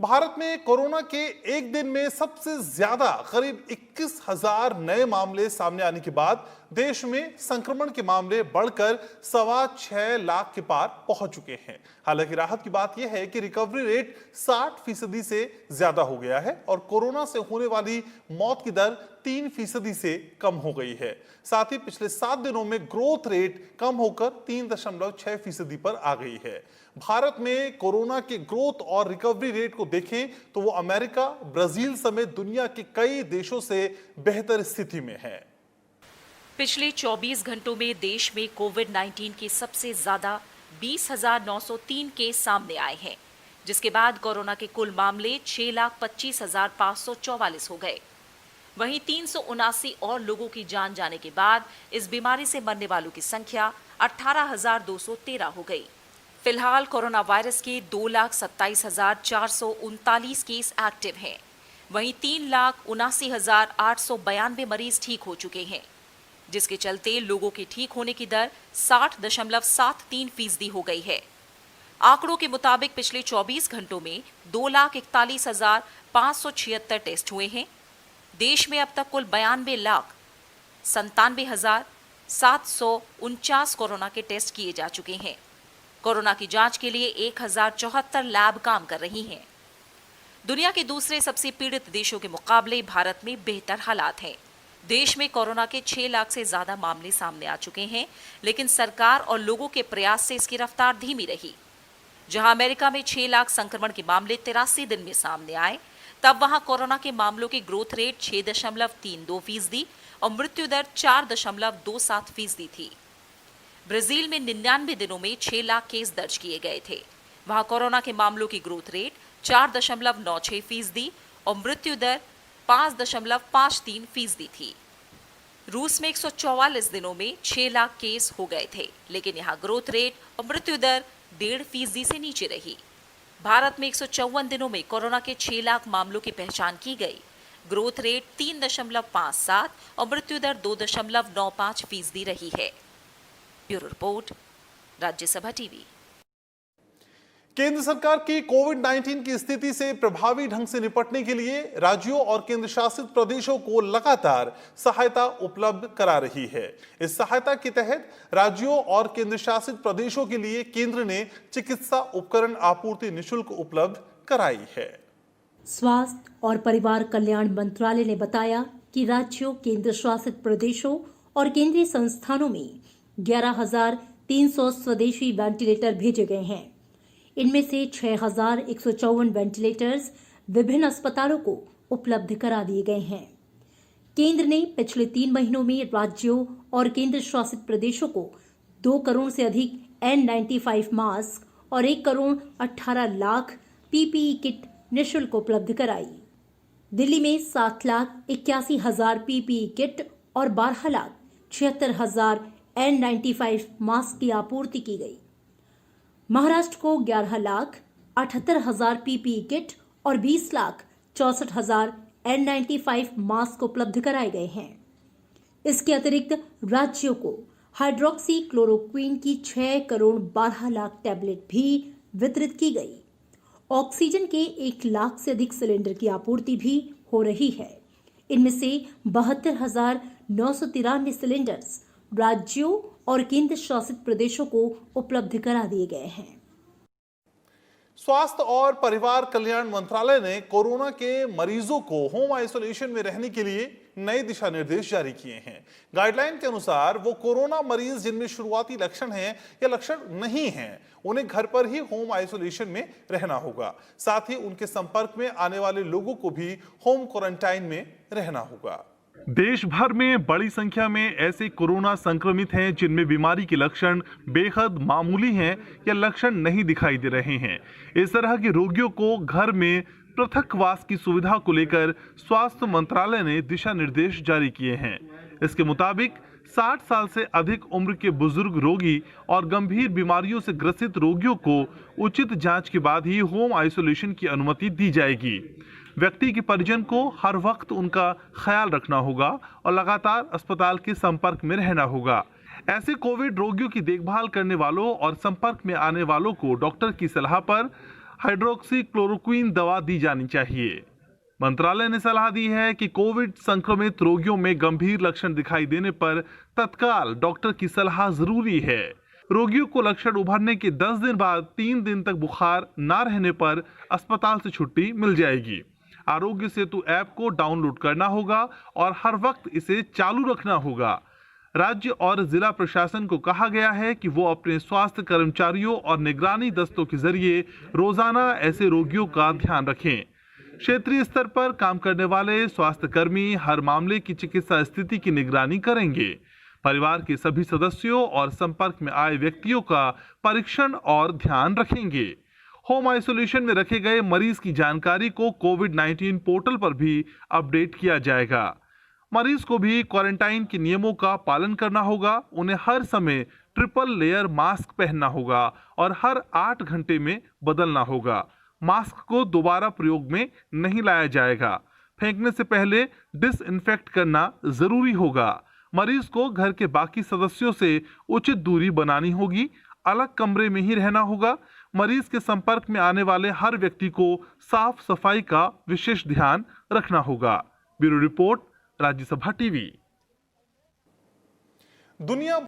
भारत में कोरोना के एक दिन में सबसे ज्यादा करीब 21,000 नए मामले सामने आने के बाद देश में संक्रमण के मामले बढ़कर 6.25 लाख के पार पहुंच चुके हैं। हालांकि राहत की बात यह है कि रिकवरी रेट 60% से ज्यादा हो गया है और कोरोना से होने वाली मौत की दर 3% से कम हो गई है। साथ ही पिछले 7 दिनों में ग्रोथ रेट कम होकर 3.6% पर आ गई है। भारत में कोरोना के ग्रोथ और रिकवरी रेट को देखें तो वो अमेरिका, ब्राजील समेत दुनिया के कई देशों से बेहतर स्थिति में है। पिछले 24 घंटों में देश में कोविड-19 के सबसे ज्यादा 20,903 केस सामने आए हैं, जिसके बाद कोरोना के कुल मामले 6,25,544 हो गए। वहीं 379 और लोगों की जान जाने के बाद इस बीमारी से मरने वालों की संख्या 18,213 हो गई। फिलहाल कोरोना वायरस के 2,27,439 केस एक्टिव हैं। वहीं 3,79,892 मरीज ठीक हो चुके हैं, जिसके चलते लोगों के ठीक होने की दर 60.73% हो गई है। आंकड़ों के मुताबिक पिछले 24 घंटों में 2,41,576 टेस्ट हुए हैं। देश में अब तक कुल 92,97,749 कोरोना के टेस्ट किए जा चुके हैं। कोरोना की जांच के लिए 1,074 लैब काम कर रही हैं। दुनिया के दूसरे सबसे पीड़ित देशों के मुकाबले भारत में बेहतर हालात हैं। देश में कोरोना के 6 लाख से ज्यादा मामले सामने आ चुके हैं, लेकिन सरकार और लोगों के प्रयास से इसकी रफ्तार धीमी रही। जहां अमेरिका में 6 लाख संक्रमण के मामले 83 दिन में सामने आए, तब वहां कोरोना के मामलों की ग्रोथ रेट 6.32% और मृत्यु दर 4.27% थी। ब्राजील में 99 दिनों में 6 लाख केस दर्ज किए गए थे। वहां कोरोना के मामलों की ग्रोथ रेट 4.96% और मृत्यु दर 5.53% थी। रूस में 144 दिनों में 6 लाख केस हो गए थे, लेकिन यहां ग्रोथ रेट और मृत्यु दर 1.5% से नीचे रही। भारत में 154 दिनों में कोरोना के 6 लाख मामलों की पहचान की गई। ग्रोथ रेट 3.57 और मृत्यु दर 2.95% रही है। Bureau report, Rajya Sabha TV. केंद्र सरकार की कोविड-19 की स्थिति से प्रभावी ढंग से निपटने के लिए राज्यों और केंद्र शासित प्रदेशों को लगातार सहायता उपलब्ध करा रही है। इस सहायता के तहत राज्यों और केंद्र शासित प्रदेशों के लिए केंद्र ने चिकित्सा उपकरण आपूर्ति निःशुल्क उपलब्ध कराई है। स्वास्थ्य और परिवार कल्याण मंत्रालय ने बताया कि राज्यों, केंद्र शासित प्रदेशों और केंद्रीय संस्थानों में 11,300 स्वदेशी वेंटिलेटर भेजे गए हैं। इनमें से 6,154 वेंटिलेटर्स विभिन्न अस्पतालों को उपलब्ध करा दिए गए हैं। केंद्र ने पिछले 3 महीनों में राज्यों और केंद्र शासित प्रदेशों को 2 करोड़ से अधिक N95 मास्क और 1 करोड़ 18 लाख PPE किट निःशुल्क उपलब्ध कराई। दिल्ली में 7,81,000 PPE किट और 12,76,000 N95 मास्क की आपूर्ति की गई। महाराष्ट्र को 11,78,000 PPE किट और 20,64,000 N95 मास्क उपलब्ध कराए गए हैं। इसके अतिरिक्त राज्यों को हाइड्रोक्सी क्लोरोक्विन की 6 करोड़ 12 लाख टैबलेट भी वितरित की गई। ऑक्सीजन के 1 लाख से अधिक सिलेंडर की आपूर्ति भी हो रही है। इनमें से 72,993 सिलेंडर्स राज्यों और केंद्र शासित प्रदेशों को उपलब्ध करा दिए गए हैं। स्वास्थ्य और परिवार कल्याण मंत्रालय ने कोरोना के मरीजों को होम आइसोलेशन में रहने के लिए नए दिशा निर्देश जारी किए हैं। गाइडलाइन के अनुसार वो कोरोना मरीज जिनमें शुरुआती लक्षण हैं या लक्षण नहीं हैं, उन्हें घर पर ही होम आइसोलेशन में रहना होगा। साथ ही उनके संपर्क में आने वाले लोगों को भी होम क्वारंटाइन में रहना होगा। देश भर में बड़ी संख्या में ऐसे कोरोना संक्रमित हैं जिनमें बीमारी के लक्षण बेहद मामूली हैं या लक्षण नहीं दिखाई दे रहे हैं। इस तरह के रोगियों को घर में पृथकवास की सुविधा को लेकर स्वास्थ्य मंत्रालय ने दिशा निर्देश जारी किए हैं। इसके मुताबिक 60 साल से अधिक उम्र के बुजुर्ग रोगी और गंभीर बीमारियों से ग्रसित रोगियों को उचित जांच के बाद ही होम आइसोलेशन की अनुमति दी जाएगी। व्यक्ति के परिजन को हर वक्त उनका ख्याल रखना होगा और लगातार अस्पताल के संपर्क में रहना होगा। ऐसे कोविड रोगियों की देखभाल करने वालों और संपर्क में आने वालों को डॉक्टर की सलाह पर हाइड्रोक्सीक्लोरोक्वीन दवा दी जानी चाहिए। मंत्रालय ने सलाह दी है कि कोविड संक्रमित रोगियों में गंभीर लक्षण दिखाई देने पर तत्काल डॉक्टर की सलाह जरूरी है। रोगियों को लक्षण उभरने के 10 दिन बाद 3 दिन तक बुखार न रहने पर अस्पताल से छुट्टी मिल जाएगी। आरोग्य सेतु ऐप को डाउनलोड करना होगा और हर वक्त इसे चालू रखना होगा। राज्य और जिला प्रशासन को कहा गया है कि वो अपने स्वास्थ्य कर्मचारियों और निगरानी दस्तों के जरिए रोजाना ऐसे रोगियों का ध्यान रखें। क्षेत्रीय स्तर पर काम करने वाले स्वास्थ्य कर्मी हर मामले की चिकित्सा स्थिति की निगरानी करेंगे। परिवार के सभी सदस्यों और संपर्क में आए व्यक्तियों का परीक्षण और ध्यान रखेंगे। होम आइसोलेशन में रखे गए मरीज की जानकारी को कोविड-19 पोर्टल पर भी अपडेट किया जाएगा। मरीज को भी क्वारंटाइन के नियमों का पालन करना होगा। उन्हें हर समय ट्रिपल लेयर मास्क पहनना होगा और हर 8 घंटे में बदलना होगा। मास्क को दोबारा प्रयोग में नहीं लाया जाएगा। फेंकने से पहले डिसइंफेक्ट करना जरूरी होगा। मरीज को घर के बाकी सदस्यों से उचित दूरी बनानी होगी। अलग कमरे में ही रहना होगा। मरीज के संपर्क में आने वाले हर व्यक्ति को साफ सफाई का विशेष ध्यान रखना होगा। Bureau report, Rajya Sabha TV. दुनिया